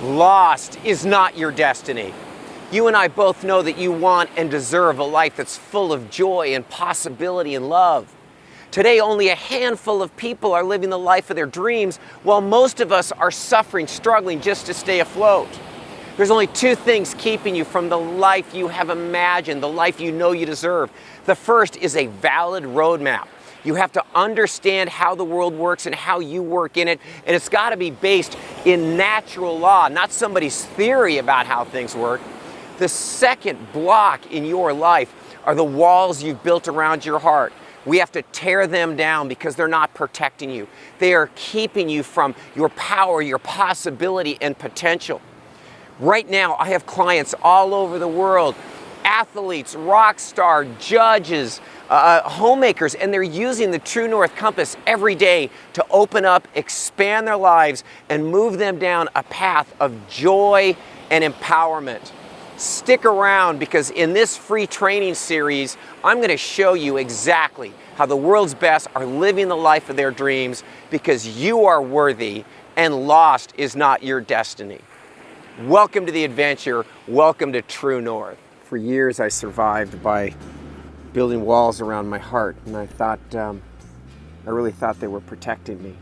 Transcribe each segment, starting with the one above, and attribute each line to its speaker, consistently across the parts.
Speaker 1: Lost is not your destiny. You and I both know that you want and deserve a life that's full of joy and possibility and love. Today, only a handful of people are living the life of their dreams, while most of us are suffering, struggling just to stay afloat. There's only two things keeping you from the life you have imagined, the life you know you deserve. The first is a valid roadmap. You have to understand how the world works and how you work in it, and it's got to be based in natural law, not somebody's theory about how things work. The second block in your life are the walls you've built around your heart. We have to tear them down because they're not protecting you. They are keeping you from your power, your possibility, and potential. Right now, I have clients all over the world, athletes, rock star, judges, homemakers, and they're using the True North Compass every day to open up, expand their lives, and move them down a path of joy and empowerment. Stick around, because in this free training series, I'm going to show you exactly how the world's best are living the life of their dreams, because you are worthy and lost is not your destiny. Welcome to the adventure. Welcome to True North. For years, I survived by building walls around my heart, and I really thought they were protecting me.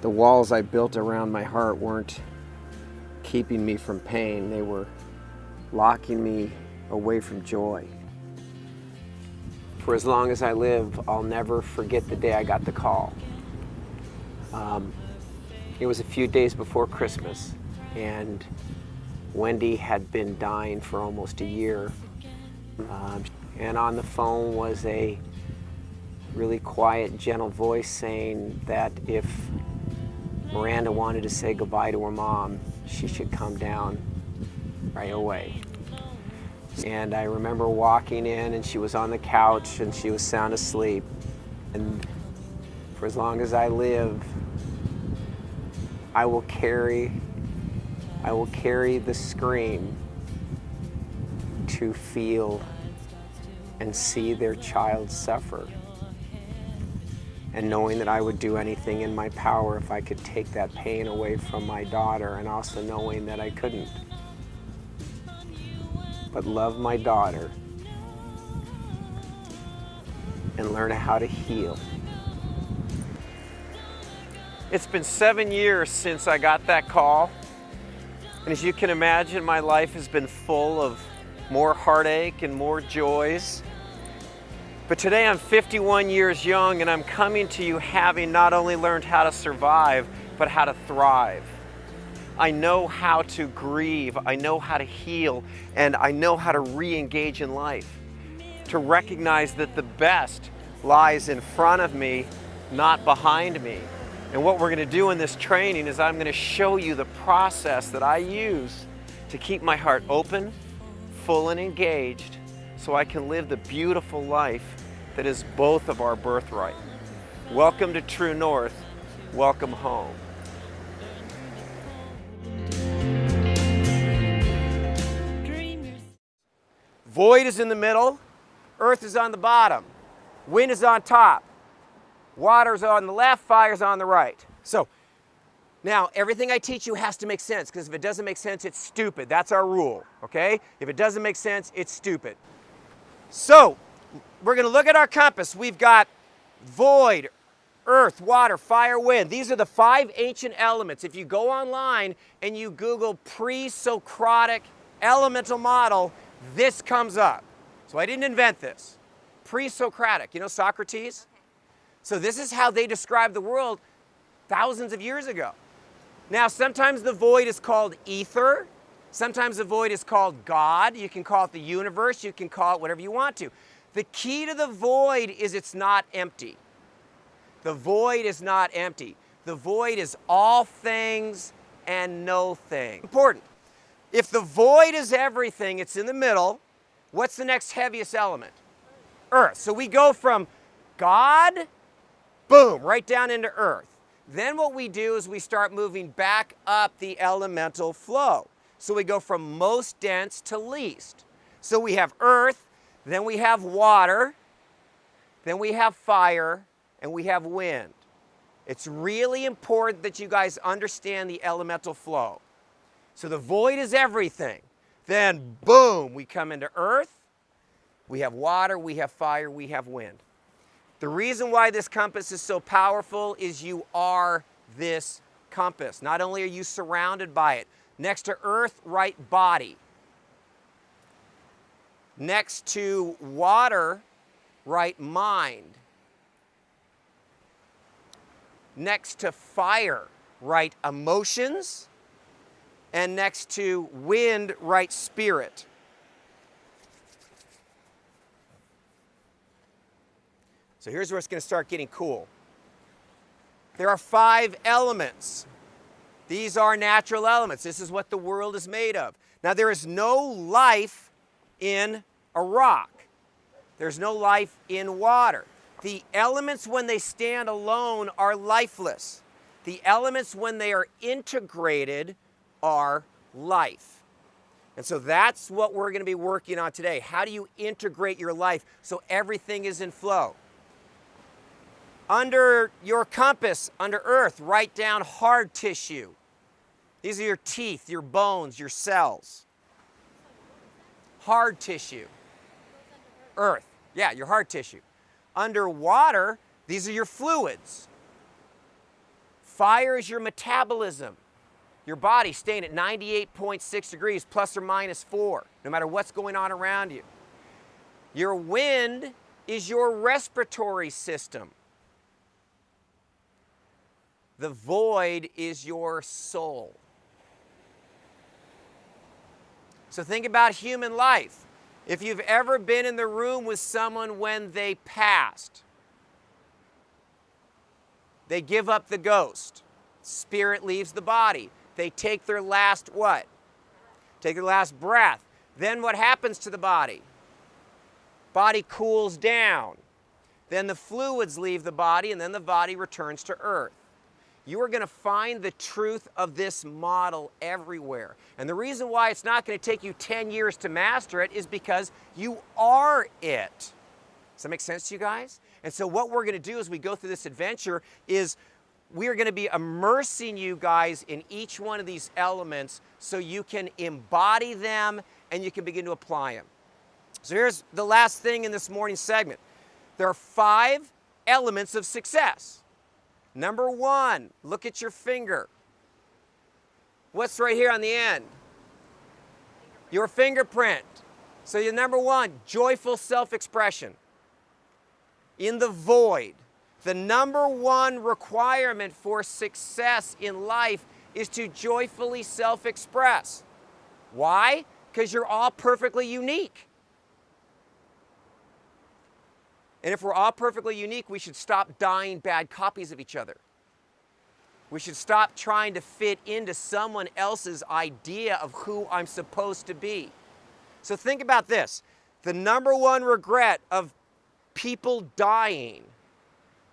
Speaker 1: The walls I built around my heart weren't keeping me from pain. They were locking me away from joy. For as long as I live, I'll never forget the day I got the call. It was a few days before Christmas, and Wendy had been dying for almost a year. And on the phone was a really quiet, gentle voice saying that if Miranda wanted to say goodbye to her mom, she should come down right away. And I remember walking in, and she was on the couch and she was sound asleep. And for as long as I live, I will carry the scream to feel and see their child suffer. And knowing that I would do anything in my power if I could take that pain away from my daughter, and also knowing that I couldn't. But love my daughter and learn how to heal. It's been 7 years since I got that call. And as you can imagine, my life has been full of more heartache and more joys. But today I'm 51 years young, and I'm coming to you having not only learned how to survive, but how to thrive. I know how to grieve, I know how to heal, and I know how to re-engage in life. To recognize that the best lies in front of me, not behind me. And what we're going to do in this training is I'm going to show you the process that I use to keep my heart open, full, and engaged, so I can live the beautiful life that is both of our birthright. Welcome to True North. Welcome home. Void is in the middle, earth is on the bottom, wind is on top, water's on the left, fire's on the right. So now everything I teach you has to make sense, because if it doesn't make sense, it's stupid. That's our rule, okay? If it doesn't make sense, it's stupid. So we're going to look at our compass. We've got void, earth, water, fire, wind. These are the 5 ancient elements. If you go online and you Google pre-Socratic elemental model, this comes up. So I didn't invent this. Pre-Socratic, you know Socrates? Okay. So this is how they described the world thousands of years ago. Now, sometimes the void is called ether. Sometimes the void is called God. You can call it the universe. You can call it whatever you want to. The key to the void is it's not empty. The void is not empty. The void is all things and no thing. Important. If the void is everything, it's in the middle, what's the next heaviest element? Earth. So we go from God, boom, right down into earth. Then what we do is we start moving back up the elemental flow. So we go from most dense to least. So we have earth, then we have water, then we have fire, and we have wind. It's really important that you guys understand the elemental flow. So the void is everything. Then, boom, we come into earth. We have water, we have fire, we have wind. The reason why this compass is so powerful is you are this compass. Not only are you surrounded by it, next to earth, right body. Next to water, right mind. Next to fire, right emotions. And next to wind, right spirit. So here's where it's going to start getting cool. There are 5 elements. These are natural elements. This is what the world is made of. Now, there is no life in a rock. There's no life in water. The elements, when they stand alone, are lifeless. The elements, when they are integrated, are life. And so that's what we're going to be working on today. How do you integrate your life so everything is in flow? Under your compass, under earth, write down hard tissue. These are your teeth, your bones, your cells. Hard tissue. Earth. Yeah, your hard tissue. Underwater, these are your fluids. Fire is your metabolism. Your body staying at 98.6 degrees plus or minus 4, no matter what's going on around you. Your wind is your respiratory system. The void is your soul. So think about human life. If you've ever been in the room with someone when they passed, they give up the ghost. Spirit leaves the body. They take their last what? Take their last breath. Then what happens to the body? Body cools down. Then the fluids leave the body, and then the body returns to earth. You are going to find the truth of this model everywhere. And the reason why it's not going to take you 10 years to master it is because you are it. Does that make sense to you guys? And so what we're going to do as we go through this adventure is we are going to be immersing you guys in each one of these elements so you can embody them and you can begin to apply them. So here's the last thing in this morning's segment. There are 5 elements of success. Number 1, look at your finger. What's right here on the end? Your fingerprint. So your number 1, joyful self-expression. In the void. The number 1 requirement for success in life is to joyfully self-express. Why? Because you're all perfectly unique. And if we're all perfectly unique, we should stop dying bad copies of each other. We should stop trying to fit into someone else's idea of who I'm supposed to be. So think about this. The number 1 regret of people dying,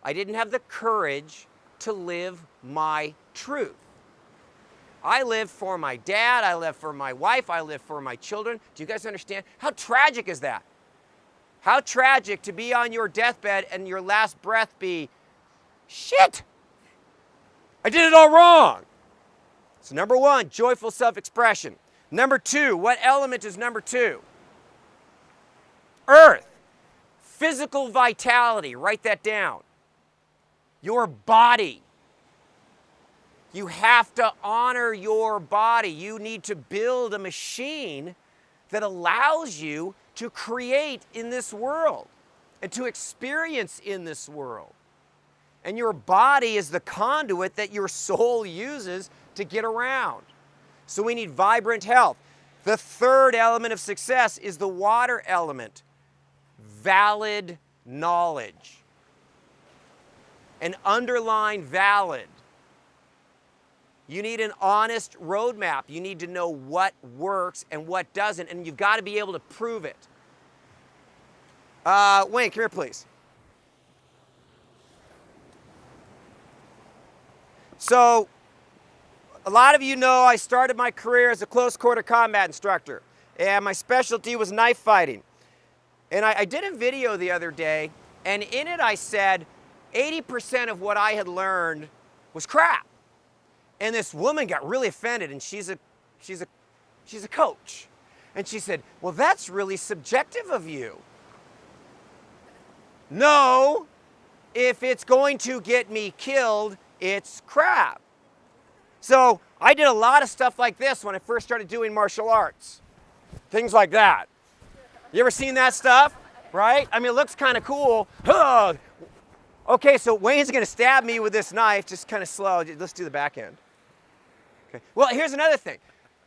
Speaker 1: I didn't have the courage to live my truth. I lived for my dad, I lived for my wife, I lived for my children. Do you guys understand? How tragic is that? How tragic to be on your deathbed and your last breath be, shit, I did it all wrong. So number 1, joyful self-expression. Number 2, what element is number 2? Earth. Physical vitality, write that down. Your body. You have to honor your body. You need to build a machine that allows you to create in this world and to experience in this world. And your body is the conduit that your soul uses to get around. So we need vibrant health. The 3rd element of success is the water element. Valid knowledge. And underline valid. You need an honest roadmap. You need to know what works and what doesn't, and you've got to be able to prove it. Wayne, come here, please. So, a lot of you know I started my career as a close quarter combat instructor, and my specialty was knife fighting. And I did a video the other day, and in it I said 80% of what I had learned was crap. And this woman got really offended, and she's a she's a coach. And she said, well, that's really subjective of you. No, if it's going to get me killed, it's crap. So I did a lot of stuff like this when I first started doing martial arts. Things like that. You ever seen that stuff? Right? I mean, it looks kind of cool. Ugh. Okay, so Wayne's going to stab me with this knife, just kind of slow. Let's do the back end. Okay. Well, here's another thing.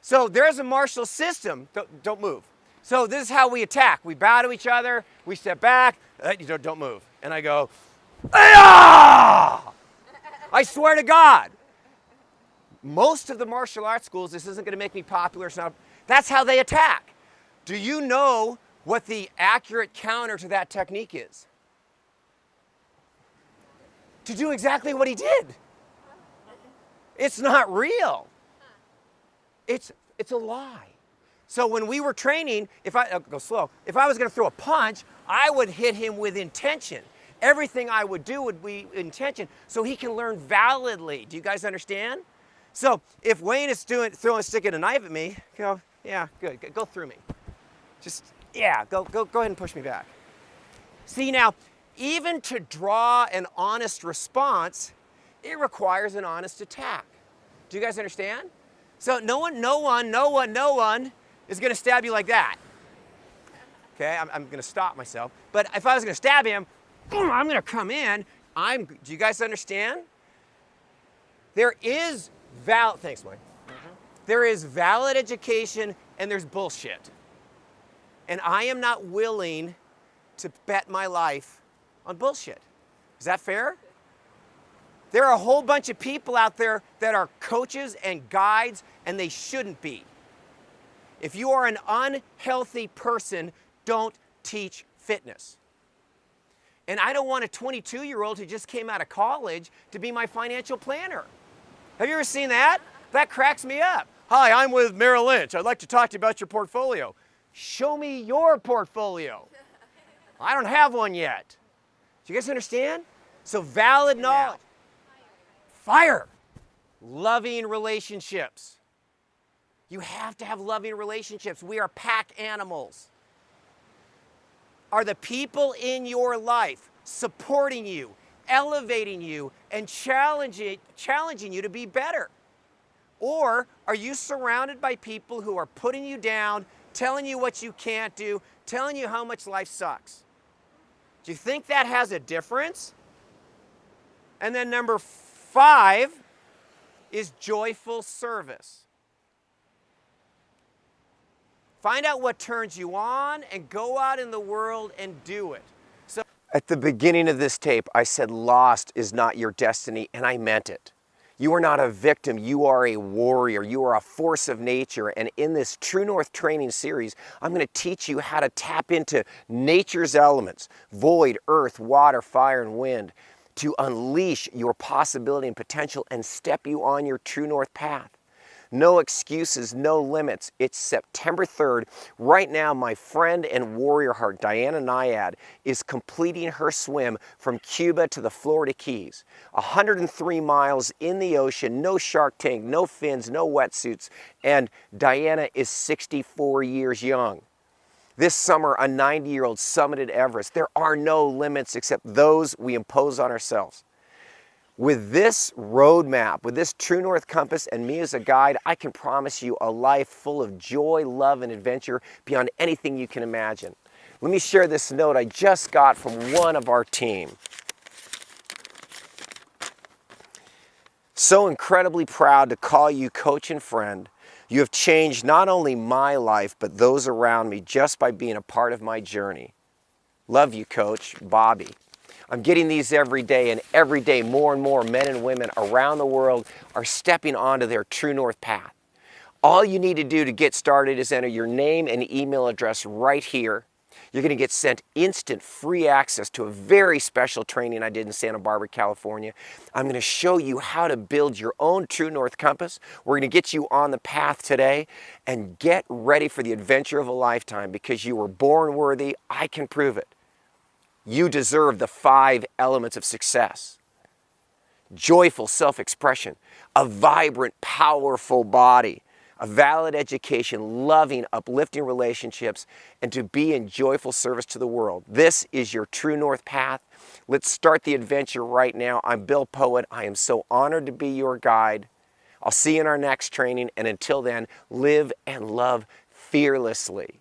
Speaker 1: So there's a martial system. Don't move. So this is how we attack. We bow to each other. We step back. Don't move. And I go, ah! I swear to God. Most of the martial arts schools, this isn't going to make me popular. It's not, that's how they attack. Do you know what the accurate counter to that technique is? To do exactly what he did. It's not real. It's a lie. So when we were training, go slow, if I was going to throw a punch, I would hit him with intention. Everything I would do would be intention so he can learn validly. Do you guys understand? So if Wayne is sticking a knife at me, go, yeah, good, go through me. Just, yeah, go ahead and push me back. See now, even to draw an honest response, it requires an honest attack. Do you guys understand? So no one is going to stab you like that. Okay, I'm going to stop myself. But if I was going to stab him, I'm going to come in. Do you guys understand? There is thanks, Wayne. There is valid education and there's bullshit. And I am not willing to bet my life on bullshit. Is that fair? There are a whole bunch of people out there that are coaches and guides, and they shouldn't be. If you are an unhealthy person, don't teach fitness. And I don't want a 22-year-old who just came out of college to be my financial planner. Have you ever seen that? That cracks me up. Hi, I'm with Merrill Lynch. I'd like to talk to you about your portfolio. Show me your portfolio. I don't have one yet. Do you guys understand? So valid knowledge. Fire. Loving relationships. You have to have loving relationships. We are pack animals. Are the people in your life supporting you, elevating you, and challenging you to be better? Or are you surrounded by people who are putting you down, telling you what you can't do, telling you how much life sucks? Do you think that has a difference? And then number 5 is joyful service. Find out what turns you on and go out in the world and do it. So at the beginning of this tape, I said lost is not your destiny, and I meant it. You are not a victim, you are a warrior, you are a force of nature, and in this True North training series, I'm going to teach you how to tap into nature's elements, void, earth, water, fire, and wind, to unleash your possibility and potential and step you on your True North path. No excuses, no limits. It's September 3rd. Right now, my friend and warrior heart, Diana Nyad, is completing her swim from Cuba to the Florida Keys. 103 miles in the ocean, no shark tank, no fins, no wetsuits, and Diana is 64 years young. This summer, a 90-year-old summited Everest. There are no limits except those we impose on ourselves. With this roadmap, with this True North compass and me as a guide, I can promise you a life full of joy, love, and adventure beyond anything you can imagine. Let me share this note I just got from one of our team. So incredibly proud to call you coach and friend. You have changed not only my life, but those around me just by being a part of my journey. Love you, Coach Bobby. I'm getting these every day, and every day more and more men and women around the world are stepping onto their True North path. All you need to do to get started is enter your name and email address right here. You're going to get sent instant free access to a very special training I did in Santa Barbara, California. I'm going to show you how to build your own True North compass. We're going to get you on the path today, and get ready for the adventure of a lifetime, because you were born worthy. I can prove it. You deserve the 5 elements of success. Joyful self-expression, a vibrant, powerful body, a valid education, loving, uplifting relationships, and to be in joyful service to the world. This is your true north path. Let's start the adventure right now. I'm Bill Poett. I am so honored to be your guide. I'll see you in our next training, and until then, live and love fearlessly.